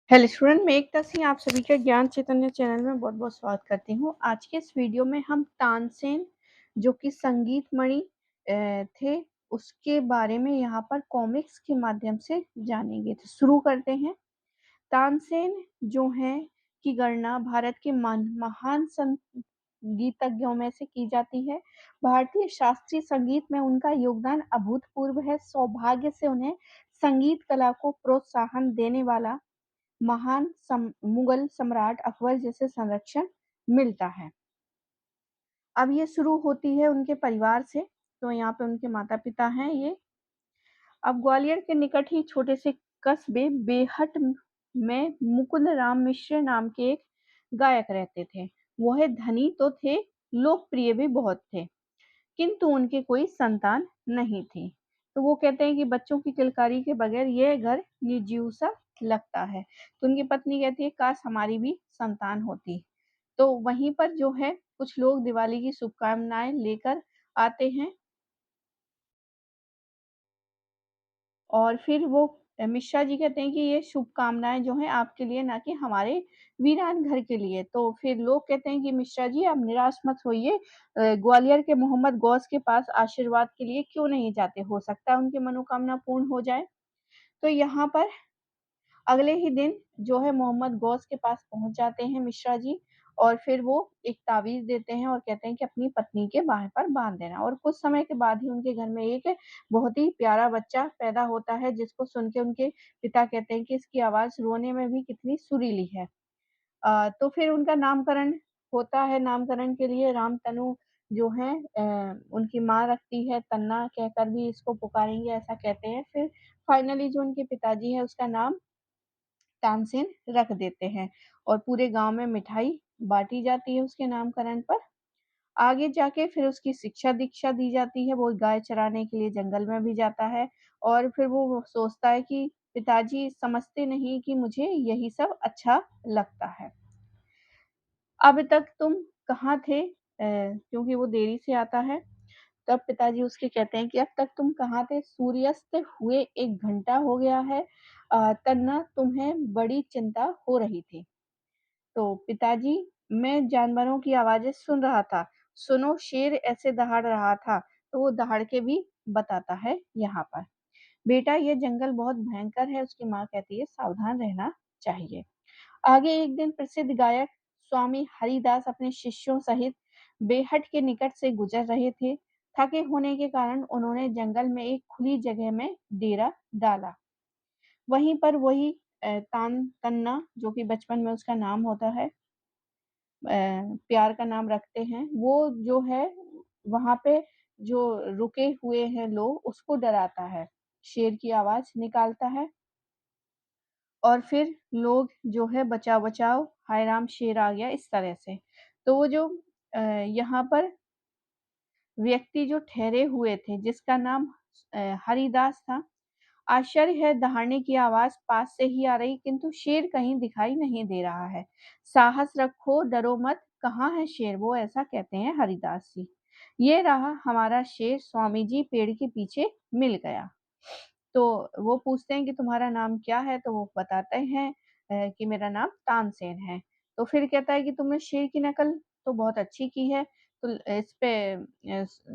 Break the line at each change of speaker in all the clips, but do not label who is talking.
Hello student, मैं एकता सिंह आप सभी का ज्ञान चैतन्य चैनल में बहुत-बहुत स्वागत करती हूँ। आज के इस वीडियो में हम तानसेन जो कि संगीतमणि थे, उसके बारे में यहाँ पर कॉमिक्स के माध्यम से जानेंगे। तो शुरू करते हैं। तानसेन जो हैं की गणना भारत के महान संगीतज्ञों में से की जाती है। भारतीय शास्त्रीय संगीत में उनका योगदान अभूतपूर्व है। सौभाग्य से उन्हें संगीत कला को प्रोत्साहन देने वाला मुगल सम्राट अकबर जैसे संरक्षण मिलता है। अब ये शुरू होती है उनके परिवार से, तो यहाँ पे उनके माता-पिता हैं ये। अब ग्वालियर के निकट ही छोटे से कस्बे बेहट में मुकुंद राम मिश्र नाम के एक गायक रहते थे। वह धनी तो थे, लोकप्रिय भी बहुत थे, किंतु उनके कोई संतान नहीं थी। तो वो कहते हैं कि बच्चों की किलकारी के बगैर यह घर निर्जीव सा लगता है। तो उनकी पत्नी कहती है काश हमारी भी संतान होती। तो वहीं पर जो है कुछ लोग दिवाली की शुभकामनाएँ लेकर आते हैं और फिर वो मिश्रा जी कहते हैं कि ये शुभकामनाएँ जो हैं आपके लिए ना कि हमारे वीरान घर के लिए। तो फिर लोग कहते हैं कि मिश्रा जी आप निराश मत होइए, ग्वालियर के मोहम्मद गौस के पास आशीर्वाद के लिए क्यों नहीं जाते? हो सकता है उनकी मनोकामना पूर्ण हो जाए। तो यहाँ पर अगले ही दिन जो है मोहम्मद गौस के पास पहुँच जाते हैं मिश्रा जी और फिर वो एक तावीज़ देते हैं और कहते हैं कि अपनी पत्नी के बाहें पर बाँध देना और कुछ समय के बाद ही उनके घर में एक बहुत ही प्यारा बच्चा पैदा होता है जिसको सुन के उनके पिता कहते हैं कि इसकी आवाज़ रोने में भी कितनी सुरीली है। तो फिर उनका नामकरण होता है, नामकरण के लिए रामतनु जो हैं उनकी माँ रखती है, तन्ना कहकर भी इसको पुकारेंगे ऐसा कहते हैं। फिर फाइनली जो उनके पिताजी हैं उसका नाम तानसेन रख देते हैं और पूरे गाँव में मिठाई बाँटी जाती है उसके नामकरण पर। आगे जाके फिर उसकी शिक्षा-दीक्षा दी जाती है, वो गाय चराने के लिए जंगल में भी जाता है और फिर वो सोचता है कि पिताजी समझते नहीं कि मुझे यही सब अच्छा लगता है। अब तक तुम कहाँ थे? क्योंकि वो देरी से आता है, तब पिताजी उसके कहते हैं कि अब तक तुम कहाँ थे? सूर्यास्त हुए 1 घंटा हो गया है। तन्ना तुम्हें बड़ी चिंता हो रही थी। तो पिताजी मैं जानवरों की आवाज़ें सुन रहा था। सुनो शेर ऐसे दहाड़ रहा था, तो वो दहाड़ के भी बताता है यहाँ पर। बेटा ये जंगल बहुत भयंकर है, उसकी माँ कहती है सावधान रहना चाहिए। आगे एक दिन प्रसिद्ध गायक स्वामी हरिदास अपने शिष्यों सहित बेहट के निकट से गुजर रहे थे। थके होने के कारण उन्होंने जंगल में एक खुली जगह में डेरा डाला। वहीं पर वही तन्ना जो कि बचपन में उसका नाम होता है, प्यार का नाम रखते हैं, वो जो है वहाँ पे जो रुके हुए हैं लोग उसको डराता है, शेर की आवाज़ निकालता है और फिर लोग जो है बचाओ बचाओ, हाय राम शेर आ गया इस तरह से। तो वो जो यहाँ पर व्यक्ति जो ठहरे हुए थे जिसका नाम हरिदास था, आश्चर्य है दहाड़ने की आवाज़ पास से ही आ रही किंतु शेर कहीं दिखाई नहीं दे रहा है। साहस रखो, डरो मत, कहाँ है शेर? वो ऐसा कहते हैं हरिदास जी। ये रहा हमारा शेर स्वामी जी पेड़ के पीछे मिल गया। तो वो पूछते हैं कि तुम्हारा नाम क्या है? तो वो बताते हैं कि मेरा नाम तानसेन है। तो फिर कहता है कि तुमने शेर की नकल तो बहुत अच्छी की है। तो इस पे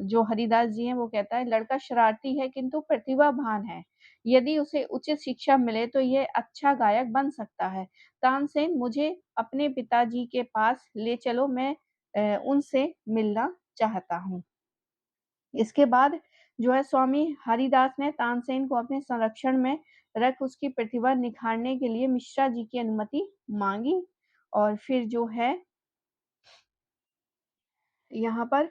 जो हरिदास जी हैं वो कहता है लड़का शरारती है किंतु प्रतिभावान है। यदि उसे उचित शिक्षा मिले तो ये अच्छा गायक बन सकता है। तानसेन मुझे अपने पिताजी के पास ले चलो, मैं उनसे मिलना चाहता हूँ। इसके बाद जो है स्वामी हरिदास ने तानसेन को अपने संरक्षण में रख उसकी प्रतिभा निखारने के लिए मिश्रा जी की अनुमति माँगी और फिर जो है यहाँ पर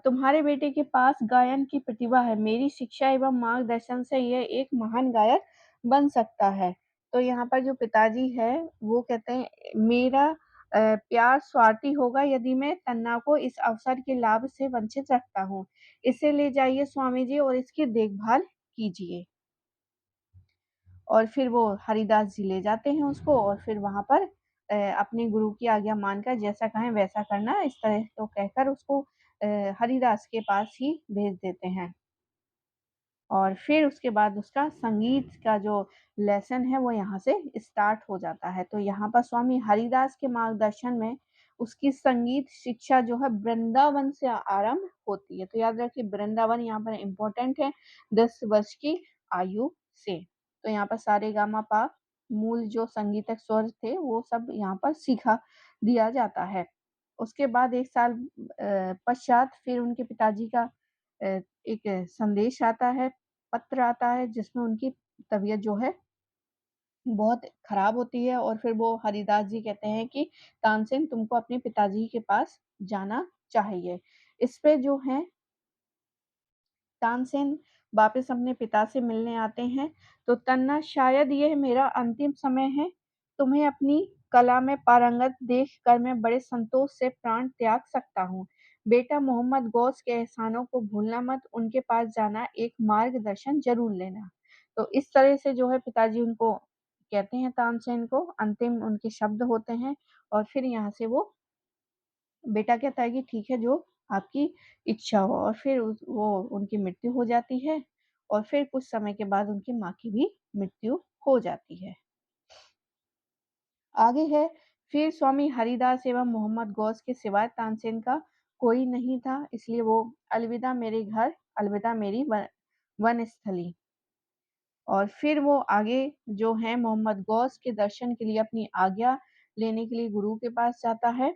तुम्हारे बेटे के पास गायन की प्रतिभा है, मेरी शिक्षा एवं मार्गदर्शन से यह एक महान गायक बन सकता है। तो यहाँ पर जो पिताजी हैं, वो कहते हैं मेरा प्यार स्वार्थी होगा यदि मैं तन्ना को इस अवसर के लाभ से वंचित रखता हूँ। इसे ले जाइए स्वामी जी और इसकी देखभाल कीजिए। और फिर वो हरिदास जी ले जाते हैं उसको और फिर वहाँ पर अपने गुरु की आज्ञा मानकर जैसा कहें वैसा करना, इस तरह तो कहकर उसको हरिदास के पास ही भेज देते हैं। और फिर उसके बाद उसका संगीत का जो लेसन है वो यहाँ से स्टार्ट हो जाता है। तो यहाँ पर स्वामी हरिदास के मार्गदर्शन में उसकी संगीत शिक्षा जो है वृंदावन से आरंभ होती है। तो याद रखिए वृंदावन यहाँ पर इम्पोर्टेंट है 10 वर्ष की आयु से। तो यहाँ पर सारेगामापा मूल जो संगीतक स्वर थे वो सब यहाँ पर सीखा दिया जाता है। उसके बाद 1 साल पश्चात फिर उनके पिताजी का एक संदेश आता है, पत्र आता है जिसमें उनकी तबीयत जो है बहुत खराब होती है और फिर वो हरिदास जी कहते हैं कि तानसेन तुमको अपने पिताजी के पास जाना चाहिए। इस पे जो है तानसेन वापस अपने पिता से मिलने आते हैं, तो तन्ना शायद यह मेरा अंतिम समय है, तुम्हें अपनी कला में पारंगत देखकर मैं बड़े संतोष से प्राण त्याग सकता हूँ। बेटा मोहम्मद गौस के एहसानों को भूलना मत, उनके पास जाना, एक मार्गदर्शन ज़रूर लेना। तो इस तरह से जो है पिताजी उनको कहते हैं तानसेन को, अंतिम उनके शब्द होते हैं और फिर यहाँ से वो बेटा कहता है कि ठीक है जो आपकी इच्छा हो और फिर वो उनकी मृत्यु हो जाती है और फिर कुछ समय के बाद उनकी माँ की भी मृत्यु हो जाती है। आगे है फिर स्वामी हरिदास एवं मोहम्मद गौस के सिवाय तानसेन का कोई नहीं था, इसलिए वो अलविदा मेरे घर, अलविदा मेरी वन स्थली। और फिर वो आगे जो है मोहम्मद गौस के दर्शन के लिए अपनी आज्ञा लेने के लिए गुरु के पास जाता है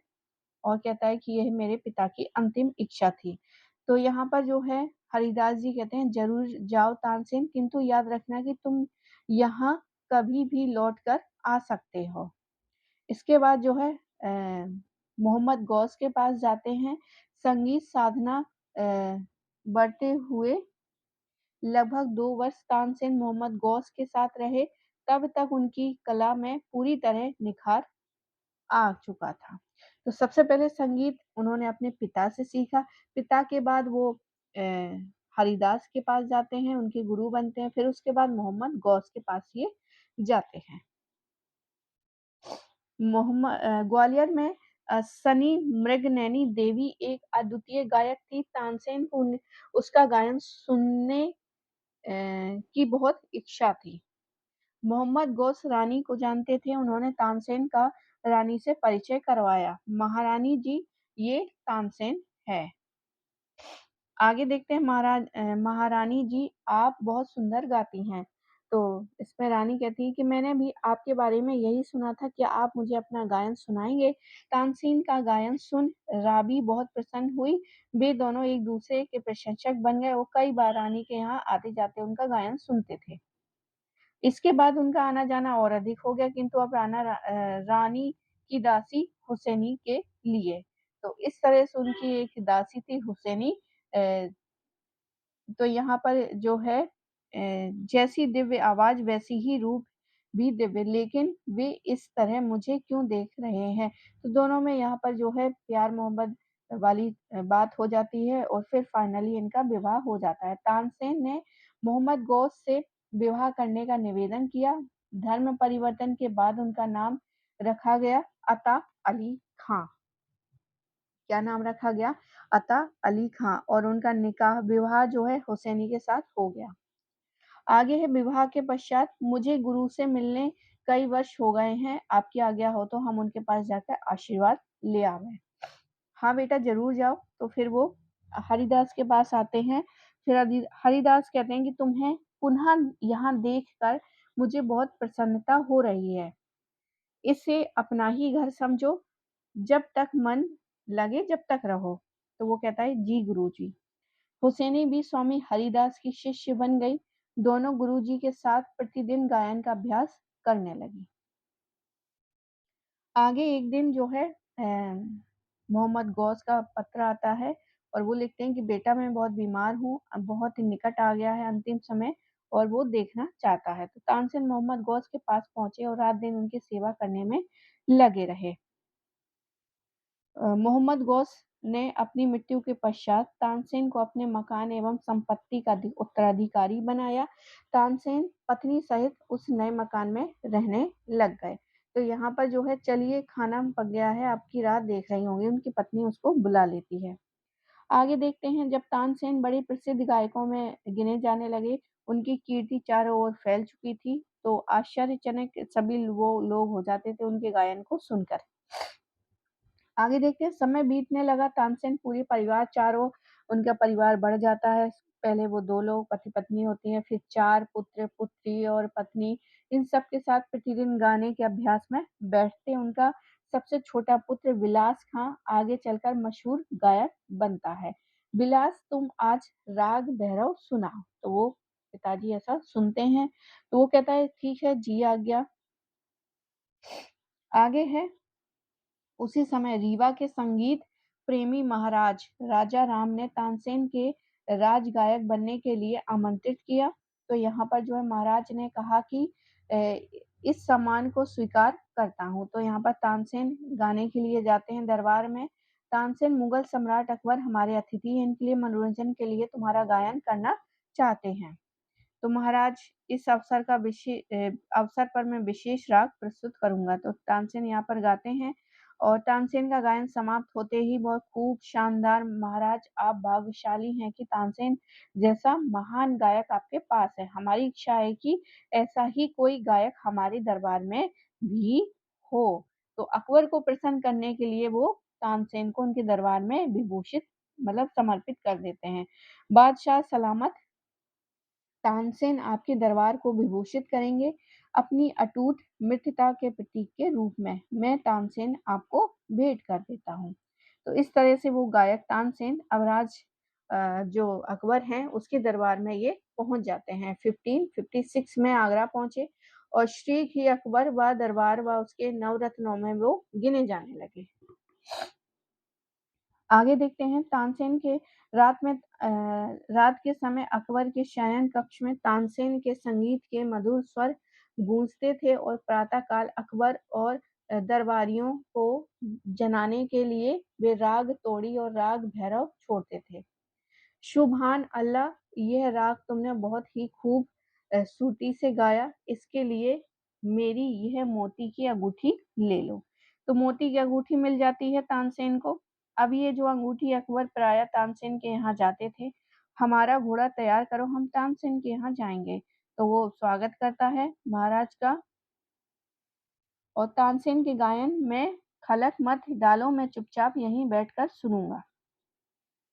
और कहता है कि यह मेरे पिता की अंतिम इच्छा थी। तो यहाँ पर जो है हरिदास जी कहते हैं ज़रूर जाओ तानसेन, किंतु याद रखना कि तुम यहाँ कभी भी लौट कर आ सकते हो। इसके बाद जो है मोहम्मद गौस के पास जाते हैं। संगीत साधना बढ़ते हुए लगभग 2 वर्ष तानसेन मोहम्मद गौस के साथ रहे, तब तक उनकी कला में पूरी तरह निखार आ चुका था। तो सबसे पहले संगीत उन्होंने अपने पिता से सीखा, पिता के बाद वो अ, हरिदास के पास जाते हैं, उनके गुरु बनते हैं, फिर उसके बाद मोहम्मद गौस के पास ये जाते हैं। ग्वालियर में सनी मृगनयनी देवी एक अद्वितीय गायक थी, तानसेन को उसका गायन सुनने की बहुत इच्छा थी। मोहम्मद गौस रानी को जानते थे, उन्होंने तानसेन का रानी से परिचय करवाया। महारानी जी ये तानसेन है। आगे देखते हैं महारानी जी आप बहुत सुंदर गाती हैं। तो इसमें रानी कहती है कि मैंने भी आपके बारे में यही सुना था, क्या आप मुझे अपना गायन सुनाएँगे? तानसेन का गायन सुन राबी बहुत प्रसन्न हुई। वे दोनों एक दूसरे के प्रशंसक बन गए और कई बार रानी के यहाँ आते-जाते उनका गायन सुनते थे। इसके बाद उनका आना-जाना और अधिक हो गया, किंतु अब रानी की दासी हुसैनी के लिए। तो इस तरह से उनकी एक दासी थी हुसैनी। अ, तो यहाँ पर जो है जैसी दिव्य आवाज़ वैसी ही रूप भी दिव्य, लेकिन वे इस तरह मुझे क्यों देख रहे हैं? तो दोनों में यहाँ पर जो है प्यार-मोहब्बत वाली बात हो जाती है और फिर फाइनली इनका विवाह हो जाता है। तानसेन ने मोहम्मद गौस से विवाह करने का निवेदन किया। धर्म परिवर्तन के बाद उनका नाम रखा गया अता अली खां। क्या नाम रखा गया? अता अली खां और उनका निकाह विवाह जो है हुसैनी के साथ हो गया। आगे है विवाह के पश्चात मुझे गुरु से मिलने कई वर्ष हो गए हैं, आपकी आज्ञा हो तो हम उनके पास जाकर आशीर्वाद ले आवें। हाँ बेटा ज़रूर जाओ। तो फिर वो हरिदास के पास आते हैं। फिर हरिदास कहते हैं कि तुम्हें पुनः यहाँ देखकर मुझे बहुत प्रसन्नता हो रही है। इसे अपना ही घर समझो, जब तक मन लगे जब तक रहो। तो वो कहता है जी गुरुजी। हुसैनी भी स्वामी हरिदास की शिष्य बन गई। दोनों गुरुजी के साथ प्रतिदिन गायन का अभ्यास करने लगी। आगे एक दिन जो है मोहम्मद गौस का पत्र आता है और वो लिखते हैं कि बेटा मैं बहुत बीमार हूँ, अब बहुत ही निकट आ गया है अंतिम समय और वो देखना चाहता है। तो तानसेन मोहम्मद गौस के पास पहुँचे और रात-दिन उनकी सेवा करने में लगे रहे। मोहम्मद गौस ने अपनी मृत्यु के पश्चात तानसेन को अपने मकान एवं संपत्ति का उत्तराधिकारी बनाया। तानसेन पत्नी सहित उस नए मकान में रहने लग गए। तो यहाँ पर जो है चलिए खाना पक गया है, आपकी राह देख रही होंगी, उनकी पत्नी उसको बुला लेती है। आगे देखते हैं जब तानसेन बड़े प्रसिद्ध गायकों में गिने जाने लगे, उनकी कीर्ति चारों ओर फैल चुकी थी, तो आश्चर्यजनक सभी वो लोग हो जाते थे उनके गायन को सुनकर। आगे देखते हैं समय बीतने लगा तानसेन पूरे परिवार चारों उनका परिवार बढ़ जाता है। पहले वो 2 लोग पति-पत्नी होती हैं, फिर 4 पुत्र, पुत्री और पत्नी इन सब के साथ प्रतिदिन गाने के अभ्यास में बैठते। उनका सबसे छोटा पुत्र विलास खां आगे चलकर मशहूर गायक बनता है। विलास तुम आज राग भैरव सुनाओ। तो वो पिताजी ऐसा सुनते हैं, तो वो कहता है ठीक है जी आज्ञा। आगे है उसी समय रीवा के संगीत प्रेमी महाराज राजा राम ने तानसेन के राजगायक बनने के लिए आमंत्रित किया। तो यहाँ पर जो है महाराज ने कहा कि इस सम्मान को स्वीकार करता हूँ। तो यहाँ पर तानसेन गाने के लिए जाते हैं दरबार में। तानसेन मुगल सम्राट अकबर हमारे अतिथि हैं, इनके लिए मनोरंजन के लिए तुम्हारा गायन करना चाहते हैं। तो महाराज इस अवसर पर मैं विशेष राग प्रस्तुत करूँगा। तो तानसेन यहाँ पर गाते हैं और तानसेन का गायन समाप्त होते ही बहुत खूब शानदार महाराज आप भाग्यशाली हैं कि तानसेन जैसा महान गायक आपके पास है। हमारी इच्छा है कि ऐसा ही कोई गायक हमारे दरबार में भी हो। तो अकबर को प्रसन्न करने के लिए वो तानसेन को उनके दरबार में विभूषित मतलब समर्पित कर देते हैं। बादशाह सलामत तानसेन आपके दरबार को विभूषित करेंगे अपनी अटूट मित्रता के प्रतीक के रूप में। मैं तानसेन आपको भेंट कर देता हूँ। तो इस तरह से वो गायक तानसेन अवराज जो अकबर हैं उसके दरबार में ये पहुंच जाते हैं। 1556 में आगरा पहुंचे और शीघ्र ही अकबर व दरबार व उसके नवरत्नों में वो गिने जाने लगे। आगे देखते हैं तानसेन के रात के समय अकबर के शयन कक्ष में तानसेन के संगीत के मधुर स्वर गूंजते थे और प्रातः काल अकबर और दरबारियों को जनाने के लिए वे राग तोड़ी और राग भैरव छोड़ते थे। सुभान अल्लाह, यह राग तुमने बहुत ही खूब श्रुति से गाया, इसके लिए मेरी यह मोती की अंगूठी ले लो। तो मोती की अंगूठी मिल जाती है तानसेन को। अब ये जो अंगूठी अकबर प्रायः तानसेन के यहाँ जाते थे, हमारा घोड़ा तैयार करो हम तानसेन के यहाँ जाएंगे। तो वो स्वागत करता है महाराज का और तानसेन के गायन में खलक मत डालो, मैं चुपचाप यहीं बैठकर सुनूंगा।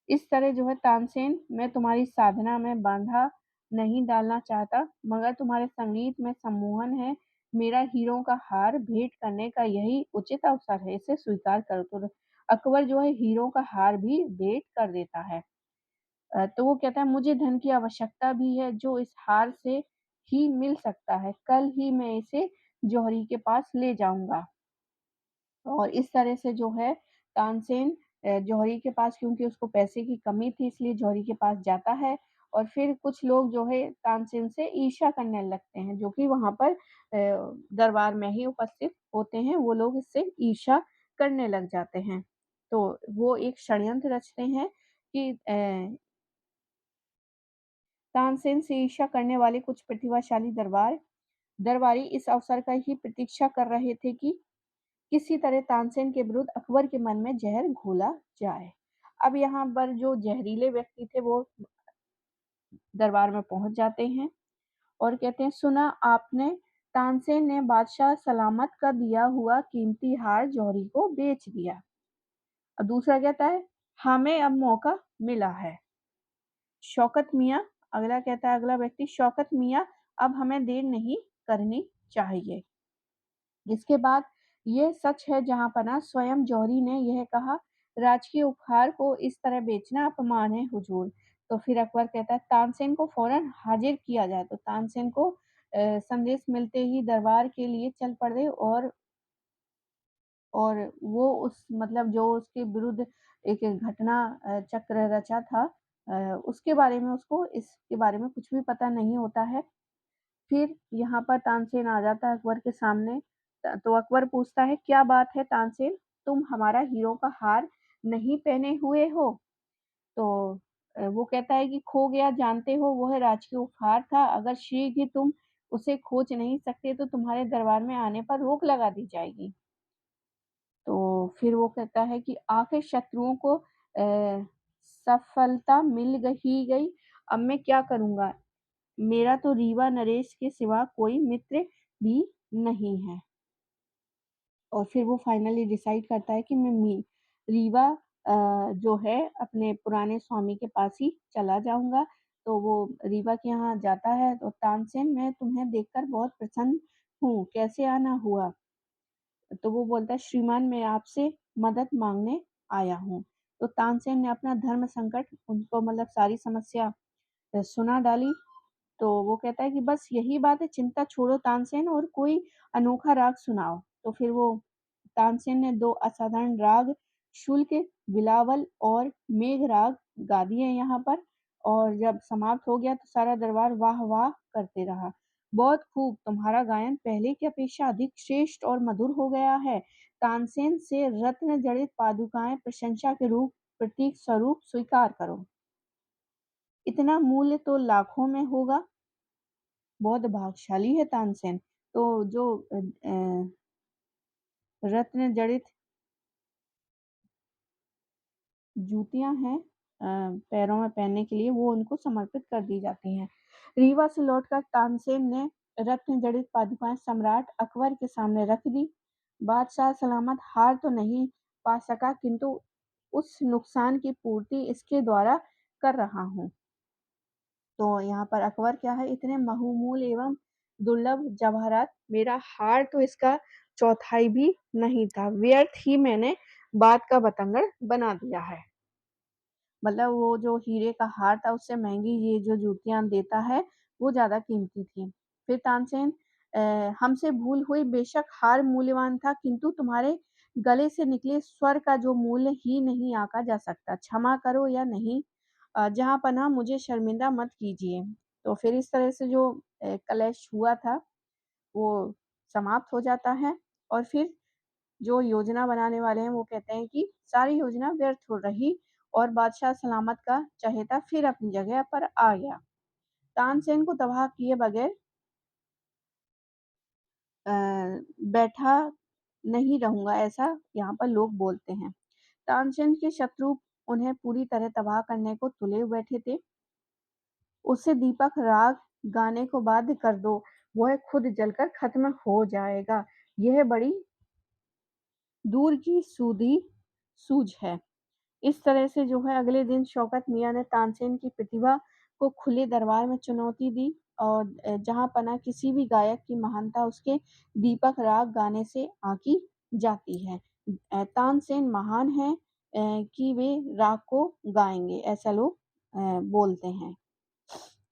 इस तरह जो है तानसेन मैं तुम्हारी साधना में बाधा नहीं डालना चाहता, मगर तुम्हारे संगीत में सम्मोहन है। मेरा हीरों का हार भेंट करने का यही उचित अवसर है, इसे स्वीकार करो। तो अकबर जो है हीरों का हार भी भेंट कर देता है। तो वो कहता है मुझे धन की आवश्यकता भी है जो इस हार से ही मिल सकता है। कल ही मैं इसे जौहरी के पास ले जाऊंगा। और इस तरह से जो है तानसेन जौहरी के पास क्योंकि उसको पैसे की कमी थी इसलिए जौहरी के पास जाता है और फिर कुछ लोग जो है तानसेन से ईर्ष्या करने लगते हैं जो कि वहाँ पर दरबार में ही उपस्थित होते हैं, वो लोग इससे ईर्ष्या करने लग जाते हैं। तो वो एक षड्यंत्र रचते हैं कि तानसेन से ईर्ष्या करने वाले कुछ प्रतिभाशाली दरबारी इस अवसर का ही प्रतीक्षा कर रहे थे कि किसी तरह तानसेन के विरुद्ध अकबर के मन में जहर घोला जाए। अब यहाँ पर जो जहरीले व्यक्ति थे वो दरबार में पहुंच जाते हैं और कहते हैं सुना आपने तानसेन ने बादशाह सलामत का दिया हुआ कीमती हार जौहरी को बेच दिया। और दूसरा कहता है हमें अब मौका मिला है। शौकत मियाँ अगला कहता है अगला व्यक्ति शौकत मियाँ अब हमें देर नहीं करनी चाहिए। इसके बाद ये सच है जहाँपनाह स्वयं जौहरी ने यह कहा राजकीय उपहार को इस तरह बेचना अपमान है हुजूर। तो फिर अकबर कहता है तानसेन को फौरन हाजिर किया जाए। तो तानसेन को संदेश मिलते ही दरबार के लिए चल पड़े और वो उस मतलब जो उसके विरुद्ध एक घटना चक्र रचा था उसके बारे में उसको इसके बारे में कुछ भी पता नहीं होता है। फिर यहाँ पर तानसेन आ जाता है अकबर के सामने। तो अकबर पूछता है क्या बात है तानसेन, तुम हमारा हीरो का हार नहीं पहने हुए हो। तो वो कहता है कि खो गया जानते हो वह राजकीय उपहार था, अगर शीघ्र ही तुम उसे खोज नहीं सकते तो तुम्हारे दरबार में आने पर रोक लगा दी जाएगी। तो फिर वो कहता है कि आखिर शत्रुओं को सफलता मिल ही गई, अब मैं क्या करूँगा? मेरा तो रीवा नरेश के सिवा कोई मित्र भी नहीं है। और फिर वो फाइनली डिसाइड करता है कि मैं रीवा जो है अपने पुराने स्वामी के पास ही चला जाऊँगा। तो वो रीवा के यहाँ जाता है, तो तानसेन, मैं तुम्हें देखकर बहुत प्रसन्न हूँ, कैसे आना हुआ? तो वो बोलता है, श्रीमान, मैं आपसे मदद माँगने आया हूँ। तो तानसेन ने अपना धर्म संकट उनको मतलब सारी समस्या सुना डाली। तो वो कहता है कि बस यही बात है, चिंता छोड़ो तानसेन, और कोई अनोखा राग सुनाओ। तो फिर वो तानसेन ने 2 असाधारण राग शुल्क, बिलावल और मेघ राग गा दिए यहाँ पर। और जब समाप्त हो गया तो सारा दरबार वाह वाह करते रहा। बहुत खूब, तुम्हारा गायन पहले की अपेक्षा अधिक श्रेष्ठ और मधुर हो गया है। तानसेन से रत्न जड़ित पादुकाएं प्रशंसा के रूप प्रतीक स्वरूप स्वीकार करो। इतना मूल्य तो लाखों में होगा। बहुत भाग्यशाली है तानसेन। तो जो रत्न जड़ित जूतियाँ हैं पैरों में पहनने के लिए, वो उनको समर्पित कर दी जाती हैं। रीवा से लौटकर तानसेन ने रत्न जड़ित पादुकाएँ सम्राट अकबर के सामने रख दी। बादशाह सलामत हार तो नहीं पा सका, किंतु उस नुकसान की पूर्ति इसके द्वारा कर रहा हूँ। तो यहाँ पर अकबर क्या है, इतने बहुमूल्य एवं दुर्लभ जवाहरात, मेरा हार तो इसका चौथाई भी नहीं था, व्यर्थ ही मैंने बात का बतंगड़ बना दिया है। मतलब वो जो हीरे का हार था उससे महंगी ये जो जूतियां देता है वो ज्यादा कीमती थी। फिर तानसेन, हमसे भूल हुई, बेशक हार मूल्यवान था, किंतु तुम्हारे गले से निकले स्वर का जो मूल्य ही नहीं आंका जा सकता, क्षमा करो या नहीं, जहाँ पनाह मुझे शर्मिंदा मत कीजिए। तो फिर इस तरह से जो कलेश हुआ था वो समाप्त हो जाता है। और फिर जो योजना बनाने वाले हैं वो कहते हैं कि सारी योजना व्यर्थ हो रही, और बादशाह सलामत का चहेता फिर अपनी जगह पर आ गया। तानसेन को तबाह किए बगैर अ, बैठा नहीं रहूंगा, ऐसा यहाँ पर लोग बोलते हैं। तानसेन के शत्रु उन्हें पूरी तरह तबाह करने को तुले बैठे थे। उसे दीपक राग गाने को बाध्य कर दो, वह खुद जलकर खत्म हो जाएगा। यह बड़ी दूर की सूधी सूझ है। इस तरह से जो है अगले दिन शौकत मियाँ ने तानसेन की प्रतिभा को खुले दरबार में चुनौती दी, और जहाँ पना किसी भी गायक की महानता उसके दीपक राग गाने से आंकी जाती है। तानसेन महान है कि वे राग को गाएंगे, ऐसा लोग बोलते हैं।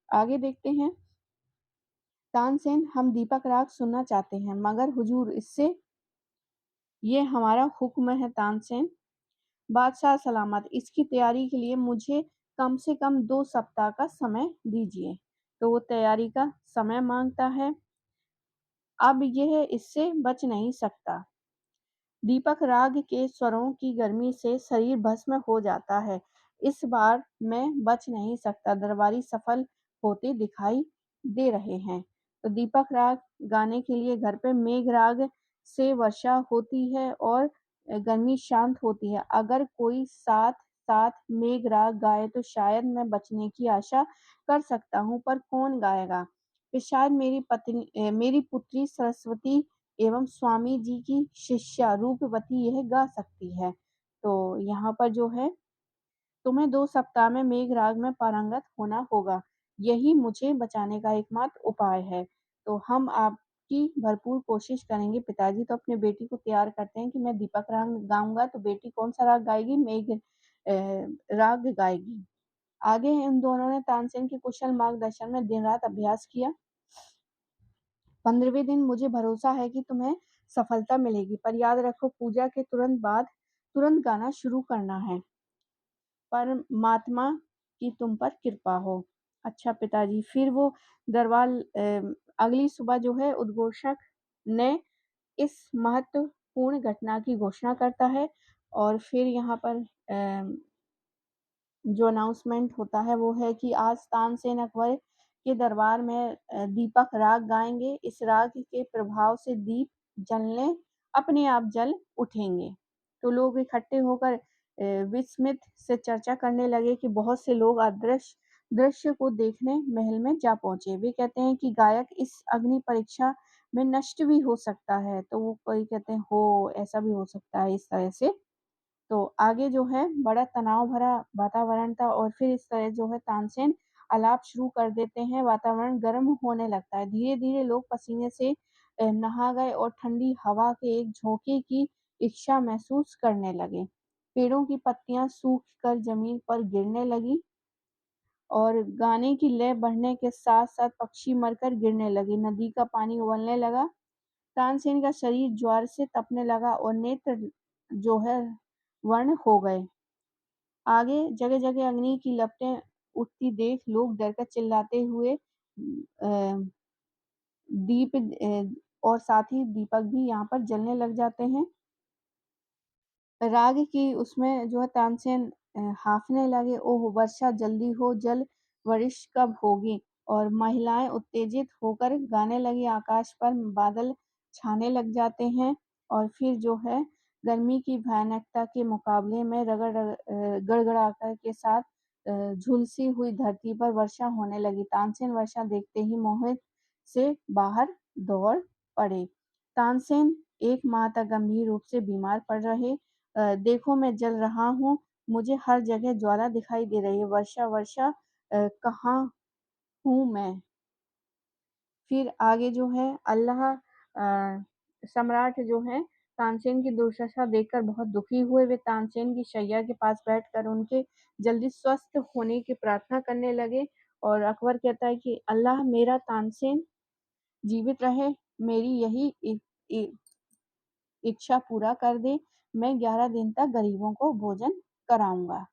आगे देखते हैं। तानसेन, हम दीपक राग सुनना चाहते हैं, मगर हुजूर, इससे ये हमारा हुक्म है। तानसेन, बादशाह सलामत, इसकी तैयारी के लिए मुझे कम से कम 2 सप्ताह का समय दीजिए। तो वो तैयारी का समय मांगता है। अब यह इससे बच नहीं सकता। दीपक राग के स्वरों की गर्मी से शरीर भस्म हो जाता है। इस बार मैं बच नहीं सकता। दरबारी सफल होते दिखाई दे रहे हैं। तो दीपक राग गाने के लिए घर पे मेघ राग से वर्षा होती है और गर्मी शांत होती है। अगर कोई साथ साथ मेघ राग गाए तो शायद मैं बचने की आशा कर सकता हूँ, पर कौन गाएगा? फिर शायद मेरी पुत्री सरस्वती एवं स्वामी जी की शिष्या रूपवती यह गा सकती है। तो यहाँ पर जो है, तुम्हें 2 सप्ताह में मेघराग में पारंगत होना होगा। यही मुझे बचाने का एकमात्र उपाय है। तो हम आपकी भरपूर कोशिश करेंगे। पिताजी तो अपने बेटी को तैयार करते हैं कि मैं दीपक राग गाऊँगा, तो बेटी कौन-सा राग गाएगी? राग गाएगी। आगे इन दोनों ने तानसेन के कुशल मार्गदर्शन में दिन-रात अभ्यास किया। 15वें दिन मुझे भरोसा है कि तुम्हें सफलता मिलेगी, पर याद रखो पूजा के तुरंत बाद तुरंत गाना शुरू करना है। परमात्मा की तुम पर कृपा हो। अच्छा पिताजी। फिर वो दरबार अगली सुबह जो है उद्घोषक ने इस महत्वपूर्ण घटना की घोषणा करता है, और फिर यहाँ पर जो अनाउंसमेंट होता है वो है कि आज तानसेन अकबर के दरबार में दीपक राग गाएंगे। इस राग के प्रभाव से दीप जलने अपने आप जल उठेंगे। तो लोग इकट्ठे होकर विस्मित से चर्चा करने लगे कि बहुत से लोग दृश्य को देखने महल में जा पहुँचे। वे कहते हैं कि गायक इस अग्नि परीक्षा में नष्ट भी हो सकता है। तो वो कोई कहते हैं, हो ऐसा भी हो सकता है इस तरह से। तो आगे जो है बड़ा तनाव भरा वातावरण था और फिर इस तरह जो है तानसेन आलाप शुरू कर देते हैं, वातावरण गर्म होने लगता है। धीरे-धीरे लोग पसीने से नहा गए और ठंडी हवा के एक झोंके की इच्छा महसूस करने लगे। पेड़ों की पत्तियाँ सूख कर ज़मीन पर गिरने लगीं और गाने की लय बढ़ने के साथ-साथ पक्षी मरकर गिरने लगे। नदी का पानी उबलने लगा। तानसेन का शरीर ज्वार से तपने लगा और नेत्र जो है वर्ण हो गए। आगे जगह-जगह अग्नि की लपटें उठती देख लोग डरकर चिल्लाते हुए दीप और साथ ही दीपक भी यहाँ पर जलने लग जाते हैं। राग की उसमें जो है तानसेन हाँफने लगे, ओह! वर्षा जल्दी हो, जल वर्षा कब होगी? और महिलाएँ उत्तेजित होकर गाने लगी, आकाश पर बादल छाने लग जाते हैं और फिर जो है गर्मी की भयानकता के मुकाबले में गड़गड़ाहट के साथ झुलसी हुई धरती पर वर्षा होने लगी। तानसेन वर्षा देखते ही मोहित से बाहर दौड़ पड़े। तानसेन 1 माह तक गंभीर रूप से बीमार पड़ रहे। देखो मैं जल रहा हूँ, मुझे हर जगह ज्वाला दिखाई दे रही है, वर्षा वर्षा कहाँ हूँ मैं? फिर आगे जो है अल्लाह सम्राट जो हैं तानसेन की दुर्दशा देखकर बहुत दुखी हुए। वे तानसेन की शैया के पास बैठकर उनके जल्दी स्वस्थ होने की प्रार्थना करने लगे और अकबर कहता है कि अल्लाह मेरा तानसेन जीवित रहे, मेरी यही इ इ इच्छा पूरा कर दे, मैं 11 दिन तक गरीबों को भोजन कराऊँगा।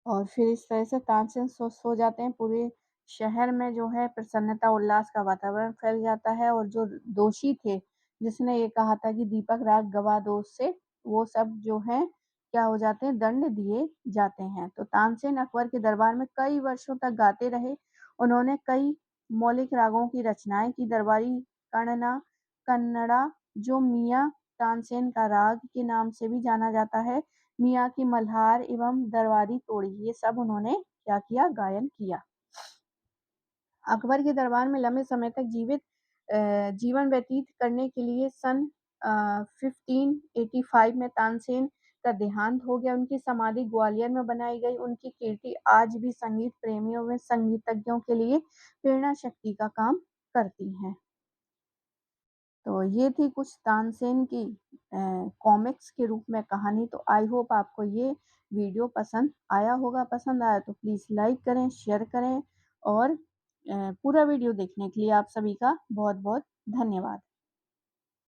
और फिर इस तरह से तानसेन स्वस्थ हो जाते हैं, पूरे शहर में जो है प्रसन्नता उल्लास का वातावरण फैल जाता है और जो दोषी थे, जिसने ये कहा था कि दीपक राग गवा दो उससे, वो सब जो हैं क्या हो जाते हैं, दंड दिए जाते हैं। तो तानसेन अकबर के दरबार में कई वर्षों तक गाते रहे। उन्होंने कई मौलिक रागों की रचनाएँ की, दरबारी कणना कन्नड़ा जो मियाँ तानसेन का राग के नाम से भी जाना जाता है, मियाँ की मल्हार एवं दरबारी तोड़ी, ये सब उन्होंने क्या किया, गायन किया। अकबर के दरबार में लंबे समय तक जीवन व्यतीत करने के लिए सन 1585 में तानसेन का देहांत हो गया। उनकी समाधि ग्वालियर में बनाई गई। उनकी कीर्ति आज भी संगीत प्रेमियों में संगीतज्ञों के लिए प्रेरणा शक्ति का काम करती है। तो ये थी कुछ तानसेन की कॉमिक्स के रूप में कहानी। तो आई होप आपको ये वीडियो पसंद आया होगा। पसंद आया तो प्लीज़ लाइक करें, शेयर करें और पूरा वीडियो देखने के लिए आप सभी का बहुत-बहुत धन्यवाद।